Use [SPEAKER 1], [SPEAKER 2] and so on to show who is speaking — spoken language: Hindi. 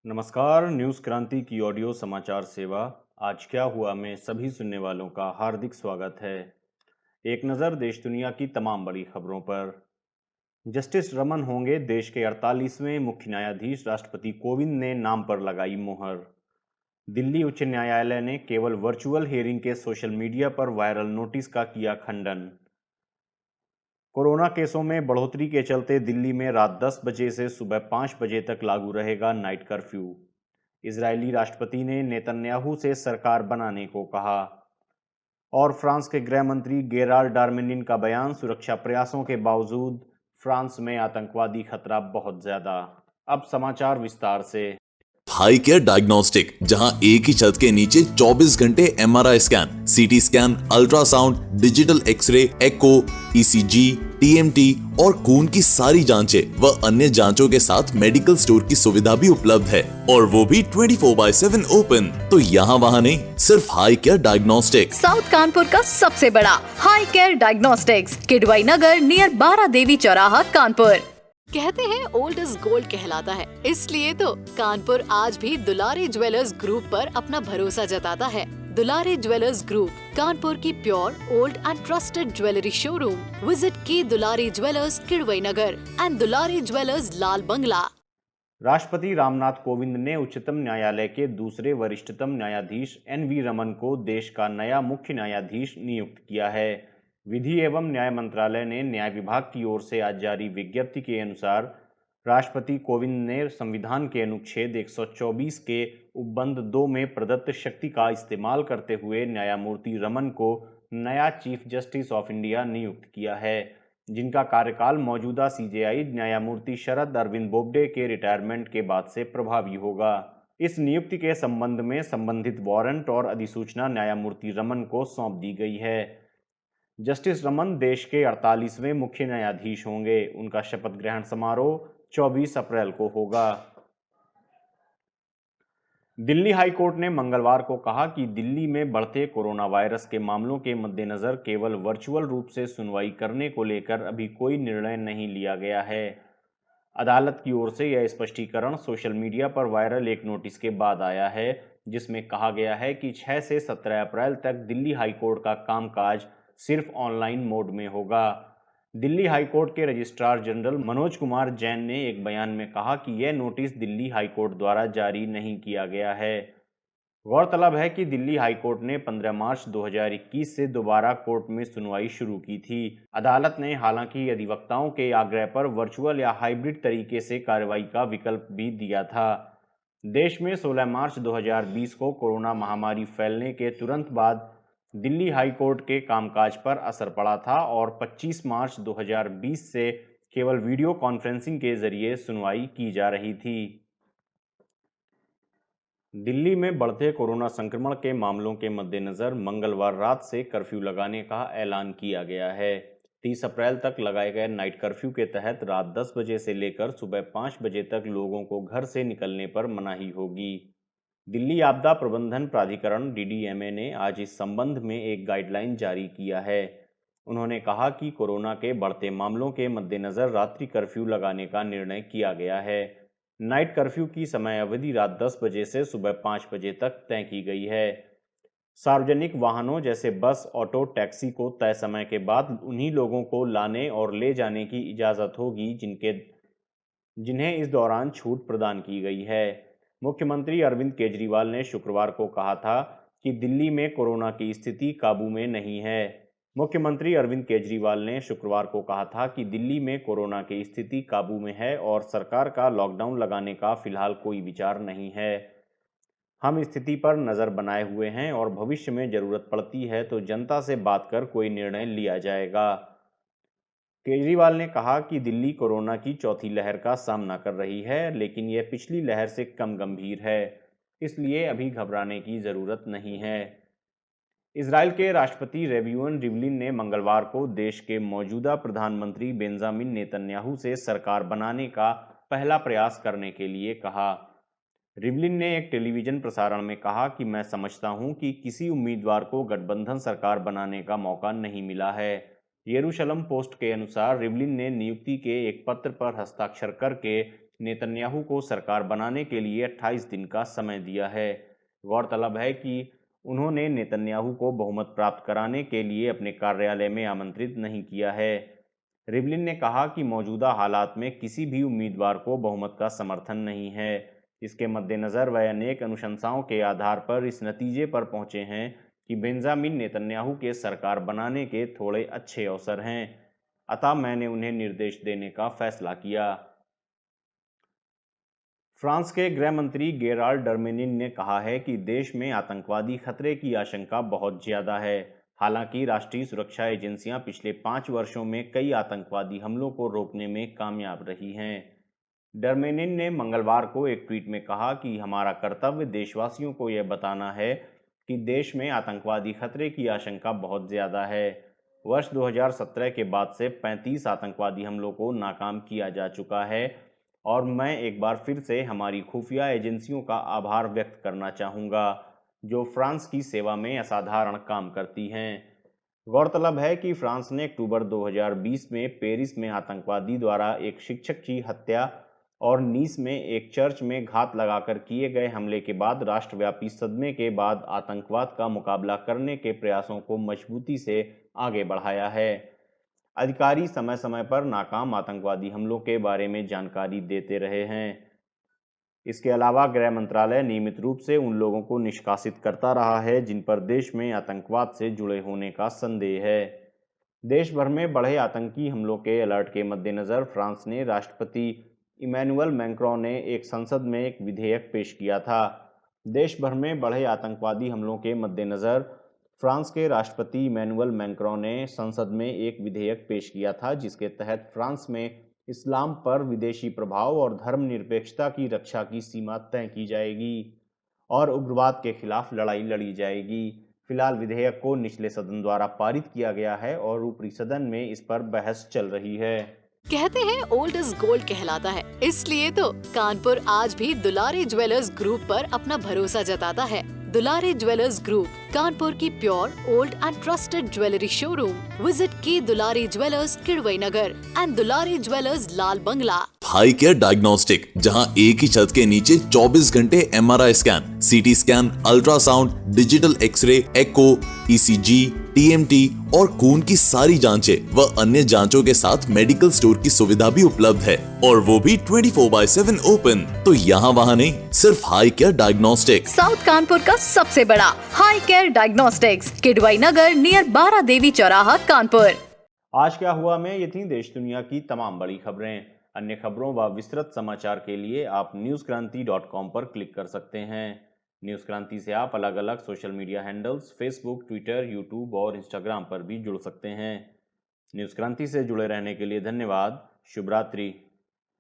[SPEAKER 1] नमस्कार, न्यूज़ क्रांति की ऑडियो समाचार सेवा। आज क्या हुआ में सभी सुनने वालों का हार्दिक स्वागत है। एक नज़र देश दुनिया की तमाम बड़ी खबरों पर। जस्टिस रमन होंगे देश के 48वें मुख्य न्यायाधीश। राष्ट्रपति कोविंद ने नाम पर लगाई मोहर। दिल्ली उच्च न्यायालय ने केवल वर्चुअल हियरिंग के सोशल मीडिया पर वायरल नोटिस का किया खंडन। कोरोना केसों में बढ़ोतरी के चलते दिल्ली में रात 10 बजे से सुबह 5 बजे तक लागू रहेगा नाइट कर्फ्यू। इजरायली राष्ट्रपति ने नेतन्याहू से सरकार बनाने को कहा। और फ्रांस के गृह मंत्री गेराल्ड डार्मेनिन का बयान, सुरक्षा प्रयासों के बावजूद फ्रांस में आतंकवादी खतरा बहुत ज्यादा। अब समाचार विस्तार से।
[SPEAKER 2] हाई केयर डायग्नोस्टिक, जहां एक ही छत के नीचे 24 घंटे MRI scan, CT scan, ultrasound, digital x-ray, echo, ECG, TMT और खून की सारी जांचें व अन्य जांचों के साथ मेडिकल स्टोर की सुविधा भी उपलब्ध है, और वो भी 24/7 ओपन। तो यहाँ वहाँ नहीं, सिर्फ high care diagnostic.
[SPEAKER 3] South Kanpur का सबसे बड़ा हाई केयर डायग्नोस्टिक्स, किडवाई नगर नियर बारा देवी चौराहा, कानपुर। कहते हैं ओल्ड इज गोल्ड कहलाता है, इसलिए तो कानपुर आज भी दुलारी ज्वेलर्स ग्रुप पर अपना भरोसा जताता है। दुलारी ज्वेलर्स ग्रुप, कानपुर की pure old and trusted jewellery showroom. Visit की Dulari jewellers, Kidwai Nagar and Dulari jewellers, Lal Bangla.
[SPEAKER 1] राष्ट्रपति रामनाथ कोविंद ने उच्चतम न्यायालय के दूसरे वरिष्ठतम न्यायाधीश एन.वी. रमन को देश का नया मुख्य न्यायाधीश नियुक्त किया है। विधि एवं न्याय मंत्रालय ने न्याय विभाग की ओर से आज जारी विज्ञप्ति के अनुसार राष्ट्रपति कोविंद ने संविधान के अनुच्छेद 124 के उपबंध 2 में प्रदत्त शक्ति का इस्तेमाल करते हुए न्यायमूर्ति रमन को नया चीफ जस्टिस ऑफ इंडिया नियुक्त किया है, जिनका कार्यकाल मौजूदा सीजेआई न्यायमूर्ति शरद अरविंद बोबडे के रिटायरमेंट के बाद से प्रभावी होगा। इस नियुक्ति के संबंध में संबंधित वारंट और अधिसूचना न्यायमूर्ति रमन को सौंप दी गई है। जस्टिस रमन देश के 48वें मुख्य न्यायाधीश होंगे। उनका शपथ ग्रहण समारोह 24 अप्रैल को होगा। दिल्ली हाई कोर्ट ने मंगलवार को कहा कि दिल्ली में बढ़ते कोरोना वायरस के मामलों के मद्देनजर केवल वर्चुअल रूप से सुनवाई करने को लेकर अभी कोई निर्णय नहीं लिया गया है। अदालत की ओर से यह स्पष्टीकरण सोशल मीडिया पर वायरल एक नोटिस के बाद आया है, जिसमें कहा गया है कि 6 से 17 अप्रैल तक दिल्ली हाई कोर्ट का कामकाज सिर्फ ऑनलाइन मोड में होगा। दिल्ली हाई कोर्ट के रजिस्ट्रार जनरल मनोज कुमार जैन ने एक बयान में कहा कि यह नोटिस दिल्ली हाई कोर्ट द्वारा जारी नहीं किया गया है। गौरतलब है कि दिल्ली हाई कोर्ट ने 15 मार्च 2021 से दोबारा कोर्ट में सुनवाई शुरू की थी। अदालत ने हालांकि अधिवक्ताओं के आग्रह पर वर्चुअल या हाइब्रिड तरीके से कार्रवाई का विकल्प भी दिया था। देश में 16 मार्च 2020 को कोरोना महामारी फैलने के तुरंत बाद दिल्ली हाई कोर्ट के कामकाज पर असर पड़ा था और 25 मार्च 2020 से केवल वीडियो कॉन्फ्रेंसिंग के जरिए सुनवाई की जा रही थी। दिल्ली में बढ़ते कोरोना संक्रमण के मामलों के मद्देनजर मंगलवार रात से कर्फ्यू लगाने का ऐलान किया गया है। 30 अप्रैल तक लगाए गए नाइट कर्फ्यू के तहत रात 10 बजे से लेकर सुबह 5 बजे तक लोगों को घर से निकलने पर मनाही होगी। दिल्ली आपदा प्रबंधन प्राधिकरण डीडीएमए ने आज इस संबंध में एक गाइडलाइन जारी किया है। उन्होंने कहा कि कोरोना के बढ़ते मामलों के मद्देनजर रात्रि कर्फ्यू लगाने का निर्णय किया गया है। नाइट कर्फ्यू की समय अवधि रात 10 बजे से सुबह 5 बजे तक तय की गई है। सार्वजनिक वाहनों जैसे बस, ऑटो, टैक्सी को तय समय के बाद उन्हीं लोगों को लाने और ले जाने की इजाज़त होगी जिन्हें इस दौरान छूट प्रदान की गई है। मुख्यमंत्री अरविंद केजरीवाल ने शुक्रवार को कहा था कि दिल्ली में कोरोना की स्थिति काबू में नहीं है। मुख्यमंत्री अरविंद केजरीवाल ने शुक्रवार को कहा था कि दिल्ली में कोरोना की स्थिति काबू में है और सरकार का लॉकडाउन लगाने का फिलहाल कोई विचार नहीं है। हम स्थिति पर नज़र बनाए हुए हैं और भविष्य में ज़रूरत पड़ती है तो जनता से बात कर कोई निर्णय लिया जाएगा। केजरीवाल ने कहा कि दिल्ली कोरोना की चौथी लहर का सामना कर रही है, लेकिन यह पिछली लहर से कम गंभीर है, इसलिए अभी घबराने की ज़रूरत नहीं है। इजराइल के राष्ट्रपति रेवियन रिवलिन ने मंगलवार को देश के मौजूदा प्रधानमंत्री बेंजामिन नेतन्याहू से सरकार बनाने का पहला प्रयास करने के लिए कहा। रिवलिन ने एक टेलीविजन प्रसारण में कहा कि मैं समझता हूं कि किसी उम्मीदवार को गठबंधन सरकार बनाने का मौका नहीं मिला है। यरूशलम पोस्ट के अनुसार रिवलिन ने नियुक्ति के एक पत्र पर हस्ताक्षर करके नेतन्याहू को सरकार बनाने के लिए 28 दिन का समय दिया है। गौरतलब है कि उन्होंने नेतन्याहू को बहुमत प्राप्त कराने के लिए अपने कार्यालय में आमंत्रित नहीं किया है। रिवलिन ने कहा कि मौजूदा हालात में किसी भी उम्मीदवार को बहुमत का समर्थन नहीं है। इसके मद्देनज़र वह अनेक अनुशंसाओं के आधार पर इस नतीजे पर पहुंचे हैं कि बेंजामिन नेतन्याहू के सरकार बनाने के थोड़े अच्छे अवसर हैं, अतः मैंने उन्हें निर्देश देने का फैसला किया। फ्रांस के गृह मंत्री गेराल्ड डरमेनिन ने कहा है कि देश में आतंकवादी खतरे की आशंका बहुत ज़्यादा है। हालांकि राष्ट्रीय सुरक्षा एजेंसियां पिछले 5 वर्षों में कई आतंकवादी हमलों को रोकने में कामयाब रही हैं। डरमेनिन ने मंगलवार को एक ट्वीट में कहा कि हमारा कर्तव्य देशवासियों को यह बताना है कि देश में आतंकवादी खतरे की आशंका बहुत ज़्यादा है। वर्ष 2017 के बाद से 35 आतंकवादी हमलों को नाकाम किया जा चुका है और मैं एक बार फिर से हमारी खुफिया एजेंसियों का आभार व्यक्त करना चाहूँगा, जो फ्रांस की सेवा में असाधारण काम करती हैं। गौरतलब है कि फ्रांस ने अक्टूबर 2020 में पेरिस में आतंकवादी द्वारा एक शिक्षक की हत्या और नीस में एक चर्च में घात लगाकर किए गए हमले के बाद राष्ट्रव्यापी सदमे के बाद आतंकवाद का मुकाबला करने के प्रयासों को मजबूती से आगे बढ़ाया है। अधिकारी समय समय पर नाकाम आतंकवादी हमलों के बारे में जानकारी देते रहे हैं। इसके अलावा गृह मंत्रालय नियमित रूप से उन लोगों को निष्कासित करता रहा है जिन पर देश में आतंकवाद से जुड़े होने का संदेह है। देश भर में बढ़े आतंकी हमलों के अलर्ट के मद्देनज़र फ्रांस ने राष्ट्रपति इमैनुअल मैक्रों ने एक संसद में एक विधेयक पेश किया था। देश भर में बढ़े आतंकवादी हमलों के मद्देनज़र फ्रांस के राष्ट्रपति इमैनुअल मैक्रों ने संसद में एक विधेयक पेश किया था, जिसके तहत फ्रांस में इस्लाम पर विदेशी प्रभाव और धर्मनिरपेक्षता की रक्षा की सीमा तय की जाएगी और उग्रवाद के खिलाफ लड़ाई लड़ी जाएगी। फिलहाल विधेयक को निचले सदन द्वारा पारित किया गया है और ऊपरी सदन में इस पर बहस चल रही है।
[SPEAKER 3] कहते हैं ओल्ड इज गोल्ड कहलाता है, इसलिए तो कानपुर आज भी दुलारी ज्वेलर्स ग्रुप पर अपना भरोसा जताता है। दुलारी ज्वेलर्स ग्रुप, कानपुर की pure old and trusted jewellery showroom. Visit की Dulari jewellers Kidwai Nagar and Dulari jewellers Lal Bangla.
[SPEAKER 2] High care diagnostic, जहां एक ही छत के नीचे 24 घंटे MRI scan, CT scan, ultrasound, digital x-ray, echo, ECG, TMT और खून की सारी जांचें व अन्य जांचों के साथ मेडिकल स्टोर की सुविधा भी उपलब्ध है और वो भी 24/7 ओपन। तो यहाँ वहाँ नहीं, सिर्फ high care diagnostic.
[SPEAKER 3] South Kanpur का सबसे बड़ा हाई केयर डायग्नोस्टिक्स, किडवई नगर नियर बारा देवी चौराहा, कानपुर।
[SPEAKER 1] आज क्या हुआ में ये थी देश दुनिया की तमाम बड़ी खबरें। अन्य खबरों व विस्तृत समाचार के लिए आप newskranti.com पर क्लिक कर सकते हैं। न्यूज़ क्रांति से आप अलग अलग social media handles Facebook, Twitter, YouTube और इंस्टाग्राम पर भी जुड़ सकते हैं। न्यूज़ क्रांति से जुड़े रहने के लिए धन्यवाद। शुभ रात्रि।